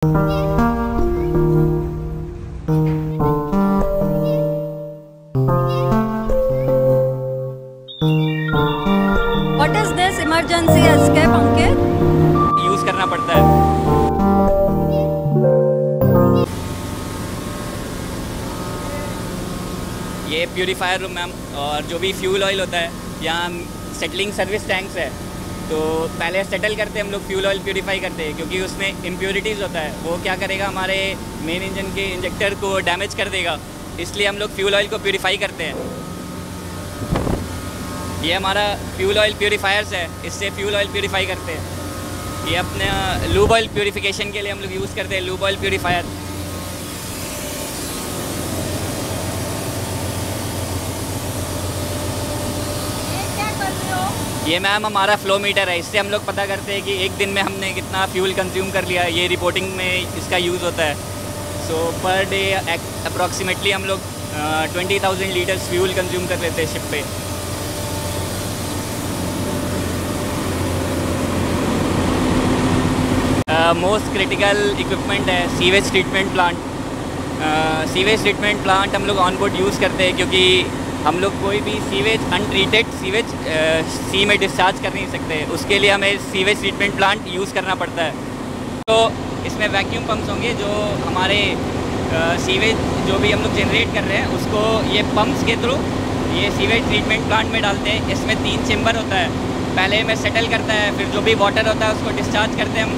What is this emergency escape, Ankit? Use करना पड़ता है। ये प्यूरीफायर रूम मैम, और जो भी फ्यूल ऑयल होता है यहाँ सेटलिंग सर्विस टैंक्स है, तो पहले सेटल करते हैं हम लोग, फ्यूल ऑयल प्यूरीफाई करते हैं क्योंकि उसमें इम्प्योरिटीज़ होता है। वो क्या करेगा, हमारे मेन इंजन के इंजेक्टर को डैमेज कर देगा, इसलिए हम लोग फ्यूल ऑयल को प्यूरीफाई करते हैं। ये हमारा फ्यूल ऑयल प्यूरीफायर्स है, इससे फ्यूल ऑयल प्यूरीफाई करते हैं। ये अपने लूब ऑयल प्यूरीफिकेशन के लिए हम लोग यूज़ करते हैं, लूब ऑयल प्यूरीफायर। ये मैम हमारा फ्लो मीटर है, इससे हम लोग पता करते हैं कि एक दिन में हमने कितना फ्यूल कंज्यूम कर लिया है। ये रिपोर्टिंग में इसका यूज़ होता है। सो पर डे अप्रॉक्सीमेटली हम लोग 20,000 लीटर्स फ्यूल कंज्यूम कर लेते हैं शिप पे। मोस्ट क्रिटिकल इक्विपमेंट है sewage treatment plant. Sewage treatment plant हम लोग ऑन बोर्ड यूज़ करते हैं क्योंकि हम लोग कोई भी सीवेज अनट्रीटेड सीवेज सी में डिस्चार्ज कर नहीं सकते, उसके लिए हमें सीवेज ट्रीटमेंट प्लांट यूज़ करना पड़ता है। तो इसमें वैक्यूम पम्प्स होंगे जो हमारे सीवेज जो भी हम लोग जनरेट कर रहे हैं उसको ये पम्प्स के थ्रू ये सीवेज ट्रीटमेंट प्लांट में डालते हैं। इसमें 3 चेम्बर होता है, पहले में सेटल करता है, फिर जो भी वाटर होता है उसको डिस्चार्ज करते हैं हम,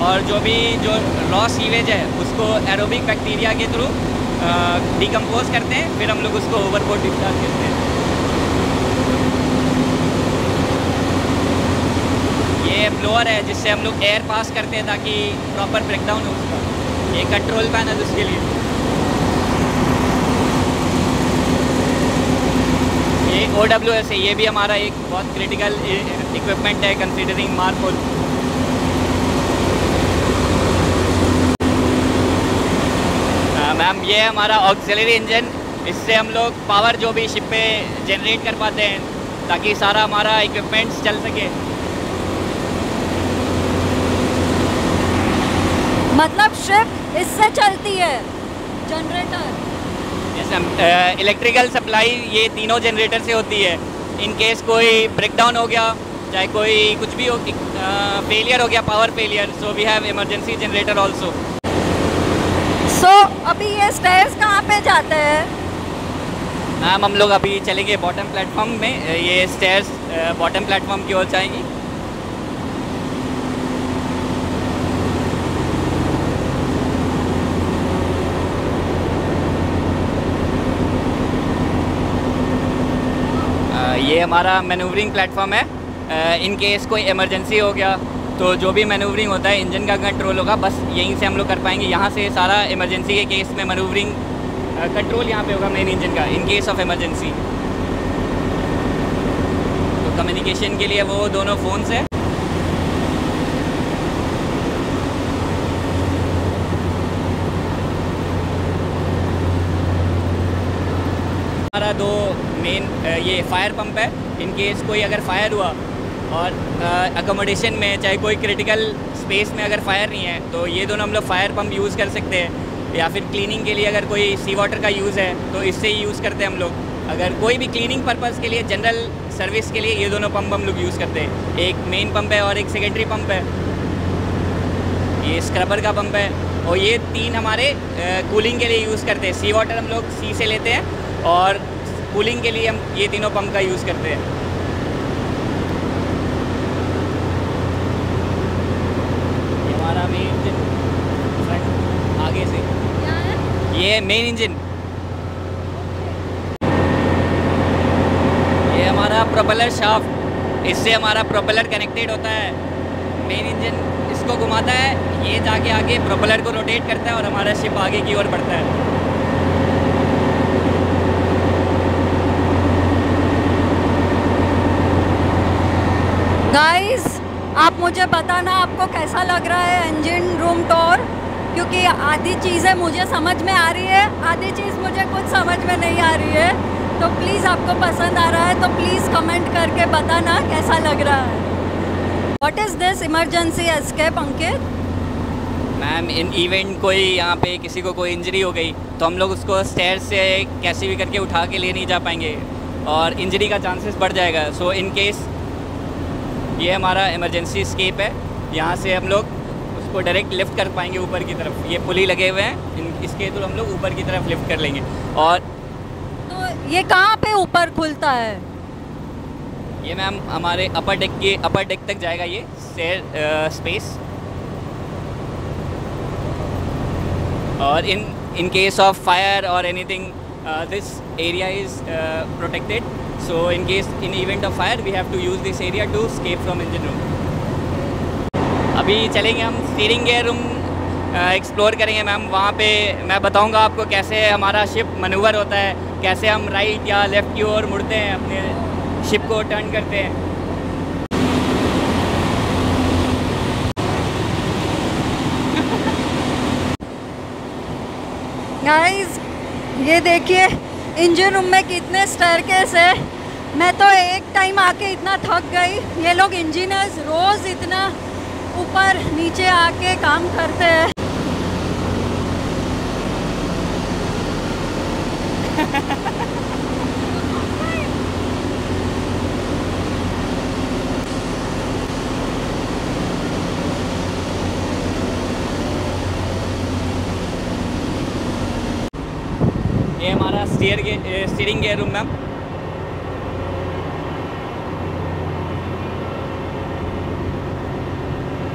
और जो रॉ सीवेज है उसको एरोबिक बैक्टीरिया के थ्रू डिकम्पोज करते हैं, फिर हम लोग उसको ओवरबोर्ड डिस्चार्ज करते हैं। ये ब्लोअर है जिससे हम लोग एयर पास करते हैं ताकि प्रॉपर ब्रेकडाउन हो उसका। ये कंट्रोल पैनल उसके लिए। ये OWS है, ये भी हमारा एक बहुत क्रिटिकल इक्विपमेंट है कंसीडरिंग मार्कोल। मैम ये हमारा ऑक्सिलरी इंजन, इससे हम लोग पावर जो भी शिप पे जनरेट कर पाते हैं ताकि सारा हमारा इक्विपमेंट्स चल सके। मतलब शिप इससे चलती है, generator? Yes ma'am, electrical supply ये तीनों जनरेटर से होती है। इन केस कोई ब्रेकडाउन हो गया, चाहे कोई कुछ भी हो, फेलियर हो गया, power failure, so we have emergency generator also. So अभी ये स्टेयर्स कहाँ पे जाते हैं? मैम हम लोग अभी चलेंगे बॉटम प्लेटफॉर्म में, ये स्टेयर्स बॉटम प्लेटफॉर्म की ओर जाएंगी। ये हमारा मैनूवरिंग प्लेटफॉर्म है। इन केस कोई इमरजेंसी हो गया तो जो भी मैनूवरिंग होता है इंजन का कंट्रोल होगा, बस यहीं से हम लोग कर पाएंगे। यहाँ से सारा इमरजेंसी के केस में मैनूवरिंग कंट्रोल यहाँ पे होगा मेन इंजन का, इन केस ऑफ इमरजेंसी। तो कम्युनिकेशन के लिए वो दोनों फ़ोन्स है। हमारा 2 मेन ये फायर पंप है। इन केस कोई अगर फायर हुआ और अकोमोडेशन में चाहे कोई क्रिटिकल स्पेस में अगर फायर नहीं है तो ये दोनों हम लोग फायर पंप यूज़ कर सकते हैं। या फिर क्लीनिंग के लिए अगर कोई सी वाटर का यूज़ है तो इससे ही यूज़ करते हैं हम लोग। अगर कोई भी क्लीनिंग पर्पज़ के लिए, जनरल सर्विस के लिए ये दोनों पंप हम लोग यूज़ करते हैं। एक मेन पंप है और एक सेकेंडरी पंप है। ये स्क्रबर का पंप है, और ये 3 हमारे कूलिंग के लिए यूज़ करते हैं। सी वाटर हम लोग सी से लेते हैं और कूलिंग के लिए हम ये तीनों पंप का यूज़ करते हैं। ये हमारा मेन इंजन फ्रंट आगे से, ये मेन इंजन। ये हमारा प्रोपेलर शाफ्ट, इससे हमारा प्रोपेलर कनेक्टेड होता है। मेन इंजन इसको घुमाता है, ये जाके आगे प्रोपेलर को रोटेट करता है और हमारा शिप आगे की ओर बढ़ता है। गाइस, आप मुझे बताना आपको कैसा लग रहा है इंजन रूम टूर, क्योंकि आधी चीज़ें मुझे समझ में आ रही है, आधी चीज़ मुझे कुछ समझ में नहीं आ रही है। तो प्लीज़ आपको पसंद आ रहा है तो प्लीज़ कमेंट करके बताना कैसा लग रहा है। What is this emergency escape, Ankit? Ma'am in event कोई यहाँ पे किसी को कोई इंजरी हो गई तो हम लोग उसको स्टेयर से कैसे भी करके उठा के ले नहीं जा पाएंगे और इंजरी का चांसेस बढ़ जाएगा। सो इन केस ये हमारा इमरजेंसी स्केप है, यहाँ से हम लोग उसको डायरेक्ट लिफ्ट कर पाएंगे ऊपर की तरफ। ये पुली लगे हुए हैं, इसके थ्रू हम लोग ऊपर की तरफ लिफ्ट कर लेंगे। और तो ये कहाँ पे ऊपर खुलता है? ये मैम हमारे अपर डेक तक जाएगा ये स्पेस। और इन केस ऑफ फायर और anything this area is protected, so in case in event of fire we have to use this area to escape from engine room. अभी चलेंगे हम स्टीयरिंग गियर रूम एक्सप्लोर करेंगे ma'am. वहाँ पे मैं बताऊँगा आपको कैसे हमारा शिप मैन्यूवर होता है, कैसे हम राइट या लेफ़्ट की ओर मुड़ते हैं, अपने शिप को टर्न करते हैं। गाइस ये देखिए इंजन रूम में कितने स्टेयरकेस है। मैं तो एक टाइम आके इतना थक गई। ये लोग इंजीनियर्स रोज़ इतना ऊपर नीचे आके काम करते हैं। ये हमारा स्टीयरिंग गियर रूम मैम।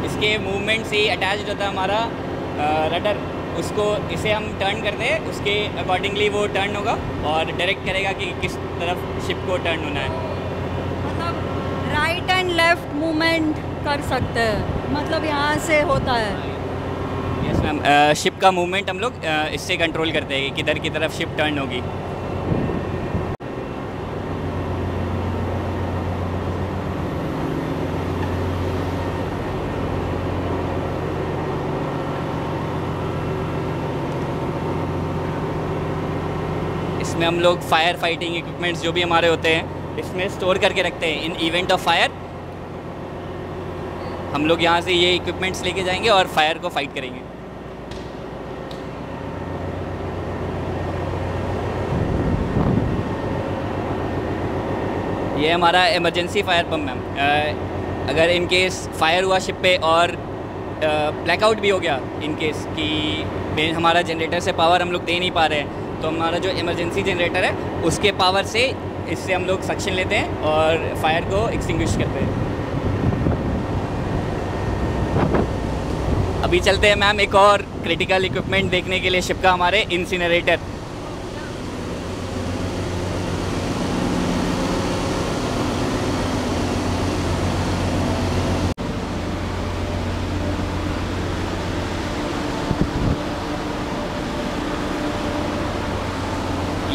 इसके मूवमेंट से अटैच्ड होता है हमारा रडर। उसको इसे हम टर्न करते हैं, उसके अकॉर्डिंगली वो टर्न होगा और डायरेक्ट करेगा कि किस तरफ शिप को टर्न होना है। मतलब राइट एंड लेफ्ट मूवमेंट कर सकते हैं, मतलब यहाँ से होता है। यस मैम, शिप का मूवमेंट हम लोग इससे कंट्रोल करते हैं कि किधर की तरफ शिप टर्न होगी। इसमें हम लोग फायर फाइटिंग इक्विपमेंट्स जो भी हमारे होते हैं इसमें स्टोर करके रखते हैं। इन इवेंट ऑफ फायर हम लोग यहाँ से ये इक्विपमेंट्स लेके जाएंगे और फायर को फाइट करेंगे। ये हमारा इमरजेंसी फायर पंप मैम। अगर इन केस फायर हुआ शिप पे और ब्लैकआउट भी हो गया इन केस कि हमारा जनरेटर से पावर हम लोग दे नहीं पा रहे हैं, तो हमारा जो इमरजेंसी जनरेटर है उसके पावर से इससे हम लोग सक्शन लेते हैं और फायर को एक्सटिंग्विश करते हैं। अभी चलते हैं मैम एक और क्रिटिकल इक्विपमेंट देखने के लिए शिप का, हमारे इंसिनरेटर।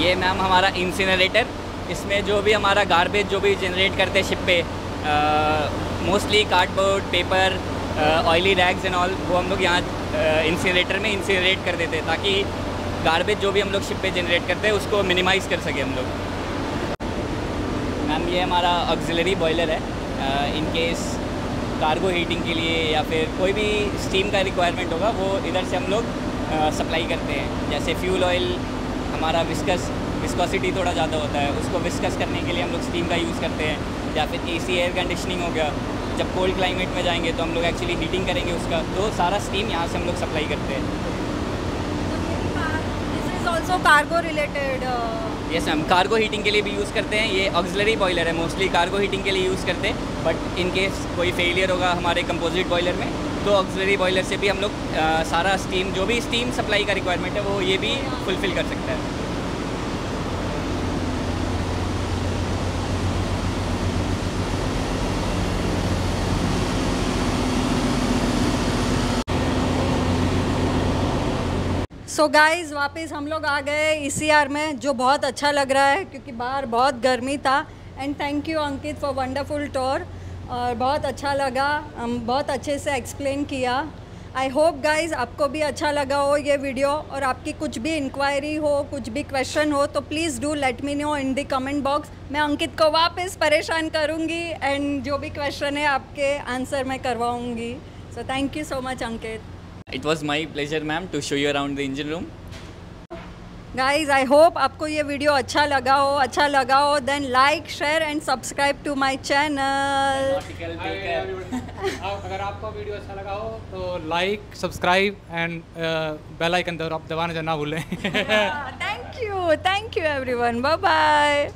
ये मैम हमारा इंसिनरेटर। इसमें जो भी हमारा गार्बेज जो भी जनरेट करते हैं शिप पे, mostly cardboard, paper, oily rags and all, वो हम लोग यहाँ इंसिनरेटर में इंसिनरेट कर देते हैं ताकि गार्बेज जो भी हम लोग शिप पे जनरेट करते हैं उसको मिनिमाइज़ कर सके हम लोग। मैम ये हमारा ऑक्सिलरी बॉयलर है। इन केस कार्गो हीटिंग के लिए या फिर कोई भी स्टीम का रिक्वायरमेंट होगा वो इधर से हम लोग सप्लाई करते हैं। जैसे फ्यूल ऑयल हमारा विस्कोसिटी थोड़ा ज़्यादा होता है, उसको विस्कस करने के लिए हम लोग स्टीम का यूज़ करते हैं। या फिर एसी एयर कंडीशनिंग हो गया, जब कोल्ड क्लाइमेट में जाएंगे तो हम लोग एक्चुअली हीटिंग करेंगे उसका, तो सारा स्टीम यहाँ से हम लोग सप्लाई करते हैं। This is also cargo related. Yes ma'am, cargo heating के लिए भी यूज़ करते हैं। ये ऑक्सिलरी बॉयलर है, मोस्टली कार्गो हीटिंग के लिए यूज़ करते हैं। बट इन केस कोई फेलियर होगा हमारे कंपोजिट बॉयलर में तो ऑक्सिलरी बॉयलर से भी हम लोग सारा स्टीम, जो भी स्टीम सप्लाई का रिक्वायरमेंट है वो ये भी फुलफ़िल कर सकता है। सो गाइज़ वापस हम लोग आ गए ECR में, जो बहुत अच्छा लग रहा है क्योंकि बाहर बहुत गर्मी था। And thank you Ankit for wonderful tour, और बहुत अच्छा लगा, हम बहुत अच्छे से एक्सप्लेन किया। आई होप गाइज़ आपको भी अच्छा लगा हो ये वीडियो, और आपकी कुछ भी इंक्वायरी हो, कुछ भी क्वेश्चन हो तो please do let me know in the comment box. मैं अंकित को वापस परेशान करूँगी एंड जो भी क्वेश्चन है आपके आंसर मैं करवाऊँगी। So thank you so much Ankit. It was my pleasure, ma'am, to show you around the engine room. Guys I hope आपको ये वीडियो अच्छा लगा हो then like share and subscribe to my channel. अगर आपको वीडियो अच्छा लगा हो तो like subscribe and bell icon दबाना ना भूलें। Thank you everyone, bye bye.